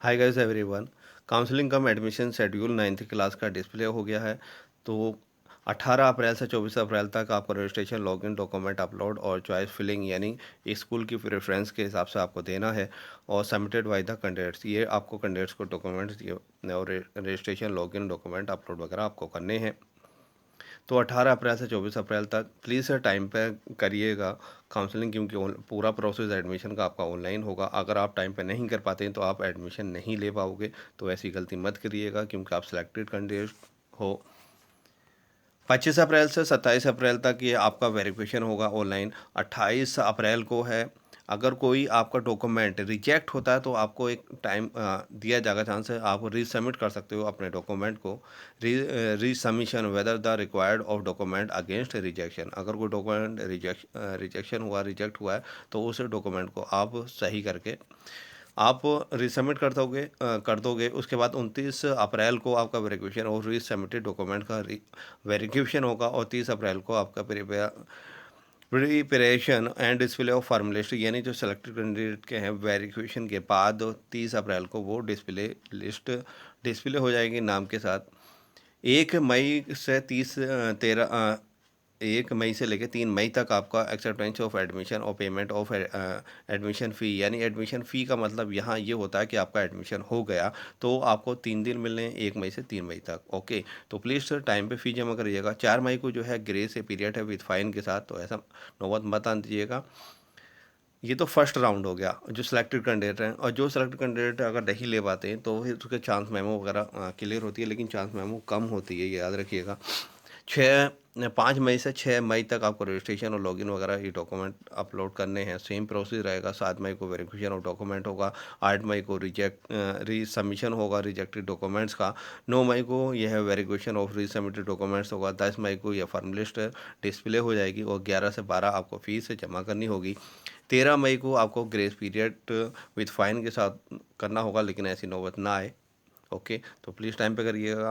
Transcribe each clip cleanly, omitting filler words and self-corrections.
Hi guys everyone. Counselling कम admission schedule 9th class का display हो गया है। तो 18 अप्रैल से 24 अप्रैल तक आपका रजिस्ट्रेशन लॉगिन डॉक्यूमेंट अपलोड और चॉइस फिलिंग यानी स्कूल की प्रेफरेंस के हिसाब से आपको देना है और सबमिटेड बाय द कैंडिडेट्स। ये आपको कैंडिडेट्स को डॉक्यूमेंट्स और रजिस्ट्रेशन लॉगिन डॉक्यूमेंट अपलोड वगैरह आपको करने हैं। तो 18 अप्रैल से 24 अप्रैल तक प्लीज़ सर टाइम पे करिएगा काउंसलिंग, क्योंकि पूरा प्रोसेस एडमिशन का आपका ऑनलाइन होगा। अगर आप टाइम पे नहीं कर पाते हैं तो आप एडमिशन नहीं ले पाओगे। तो ऐसी गलती मत करिएगा क्योंकि आप सिलेक्टेड कैंडिडेट हो। 25 अप्रैल से 27 अप्रैल तक ये आपका वेरिफिकेशन होगा ऑनलाइन। 28 अप्रैल को है। अगर कोई आपका डॉक्यूमेंट रिजेक्ट होता है तो आपको एक टाइम दिया जाएगा, चांस है आप रीसबमिट कर सकते हो अपने डॉक्यूमेंट को। Resubmission whether the required of document against rejection. अगर कोई डॉक्यूमेंट रिजेक्ट हुआ है तो उस डॉक्यूमेंट को आप सही करके आप रिसबमिट कर दोगे। उसके बाद 29 अप्रैल को आपका वेरिफिकेशन और रीसबमिटेड डॉक्यूमेंट का वेरिफिकेशन होगा और 30 अप्रैल को आपका प्रिपरेशन एंड डिस्प्ले ऑफ फार्मूलिस्ट यानी जो सेलेक्टेड कैंडिडेट के हैं वेरिफिकेशन के बाद 30 अप्रैल को वो डिस्प्ले हो जाएगी नाम के साथ। 1 मई से 1 मई से लेकर 3 मई तक आपका एक्सेप्टेंस ऑफ एडमिशन और पेमेंट ऑफ एडमिशन फ़ी। यानी एडमिशन फ़ी का मतलब यहाँ ये होता है कि आपका एडमिशन हो गया तो आपको 3 दिन मिलने हैं, 1 मई से 3 मई तक। ओके, तो प्लीज़ सर टाइम पे फ़ी जमा करिएगा। 4 मई को जो है ग्रेस पीरियड है विद फाइन के साथ, तो ऐसा नौबत मत आन दीजिएगा। ये तो फर्स्ट राउंड हो गया जो सिलेक्टेड कैंडिडेट हैं, और जो सिलेक्टेड कैंडिडेट अगर नहीं ले पाते हैं तो फिर उसके चांस मेमो वगैरह क्लियर होती है, लेकिन चांस मेमो कम होती है, ये याद रखिएगा। 5 मई से 6 मई तक आपको रजिस्ट्रेशन और लॉगिन वगैरह ये डॉक्यूमेंट अपलोड करने हैं। सेम प्रोसेस रहेगा। 7 मई को वेरिफिकेशन ऑफ डॉक्यूमेंट होगा। 8 मई को री सबमिशन होगा रिजेक्टेड डॉक्यूमेंट्स का। 9 मई को यह वेरिफिकेशन ऑफ री सबमिटेड डॉक्यूमेंट्स होगा। 10 मई को यह फॉर्म लिस्ट डिस्प्ले हो जाएगी और 11 से 12 आपको फीस जमा करनी होगी। 13 मई को आपको ग्रेस पीरियड विथ फाइन के साथ करना होगा, लेकिन ऐसी नौबत ना आए। ओके, तो प्लीज़ टाइम पे करिएगा।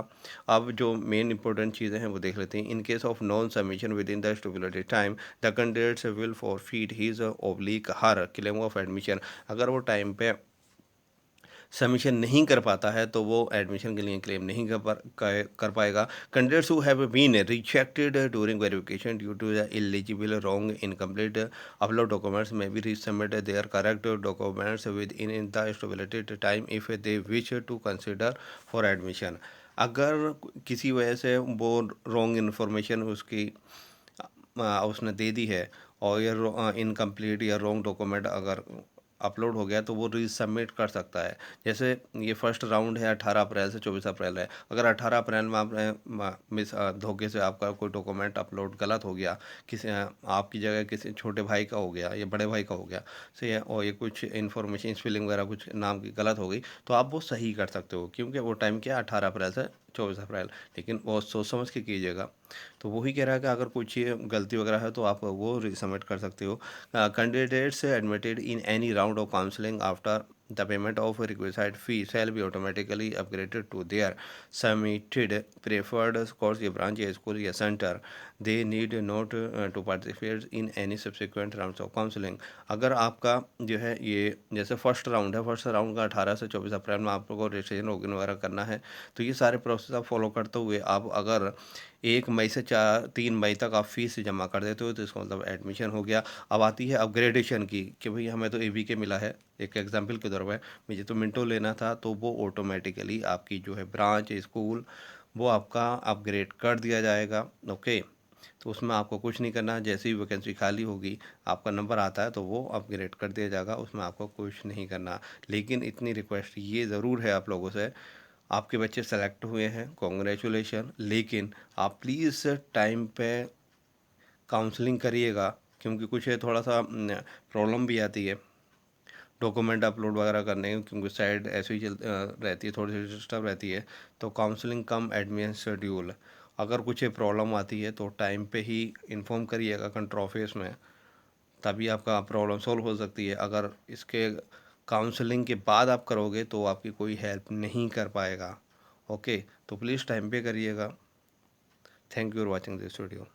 अब जो मेन इंपॉर्टेंट चीज़ें हैं वो देख लेते हैं। In case of non submission within the stipulated time the candidates will forfeit his oblique her claim of admission. अगर वो टाइम पे सबमिशन नहीं कर पाता है तो वो एडमिशन के लिए क्लेम नहीं कर पाएगा। Candidates who have been rejected during verification due to the eligible wrong incomplete upload documents may be resubmit their correct documents within the stipulated time if they wish to consider for admission. अगर किसी वजह से वो wrong information उसने दे दी है और ये incomplete या रॉन्ग डॉक्यूमेंट अगर अपलोड हो गया तो वो रीसबमिट कर सकता है। जैसे ये फर्स्ट राउंड है 18 अप्रैल से 24 अप्रैल है। अगर 18 अप्रैल में आपने धोखे से आपका कोई डॉक्यूमेंट अपलोड गलत हो गया, आपकी जगह किसी छोटे भाई का हो गया या बड़े भाई का हो गया से, और ये कुछ इन्फॉर्मेशन स्पेलिंग वगैरह कुछ नाम की गलत हो गई, तो आप वो सही कर सकते हो क्योंकि वो टाइम क्या है 18 अप्रैल से 24 अप्रैल। लेकिन वो सोच समझ के कीजिएगा। तो वही कह रहा है कि अगर कुछ ये गलती वगैरह है तो आप वो रिसबमिट कर सकते हो। Candidates admitted in any round of counseling after the payment of a requisite fee shall be automatically upgraded to their submitted preferred course या branch या school या center. They need not to participate in any subsequent rounds of counseling. अगर आपका जो है ये जैसे first round है, फर्स्ट राउंड का 18 से 24 अप्रैल में आपको रजिस्ट्रेशन लॉगिन वगैरह करना है, तो ये सारे प्रोसेस आप फॉलो करते हुए आप अगर 1 मई से 3 मई तक आप फीस जमा कर देते हो तो इसका मतलब एडमिशन हो गया। अब आती है अपग्रेडेशन की कि भाई हमें तो ABK मिला है, एक एग्जांपल के तौर पे मुझे तो मिंटो लेना था, तो वो ऑटोमेटिकली आपकी जो है ब्रांच स्कूल वो आपका अपग्रेड कर दिया जाएगा। ओके, तो उसमें आपको कुछ नहीं करना। जैसे ही वैकेंसी खाली होगी आपका नंबर आता है तो वो अपग्रेड कर दिया जाएगा, उसमें आपको कुछ नहीं करना। लेकिन इतनी रिक्वेस्ट ये ज़रूर है आप लोगों से, आपके बच्चे सेलेक्ट हुए हैं, कॉन्ग्रेचुलेशन, लेकिन आप प्लीज़ टाइम पे काउंसलिंग करिएगा क्योंकि कुछ है थोड़ा सा प्रॉब्लम भी आती है डॉक्यूमेंट अपलोड वगैरह करने में, क्योंकि साइड ऐसे ही रहती है, थोड़ी सी डिस्टर्ब रहती है। तो काउंसलिंग कम एडमिशन शेड्यूल, अगर कुछ प्रॉब्लम आती है तो टाइम पे ही इन्फॉर्म करिएगा कंट्रोल ऑफिस में, तभी आपका प्रॉब्लम सॉल्व हो सकती है। अगर इसके काउंसलिंग के बाद आप करोगे तो आपकी कोई हेल्प नहीं कर पाएगा। ओके, तो प्लीज़ टाइम पे करिएगा। Thank you for watching this video.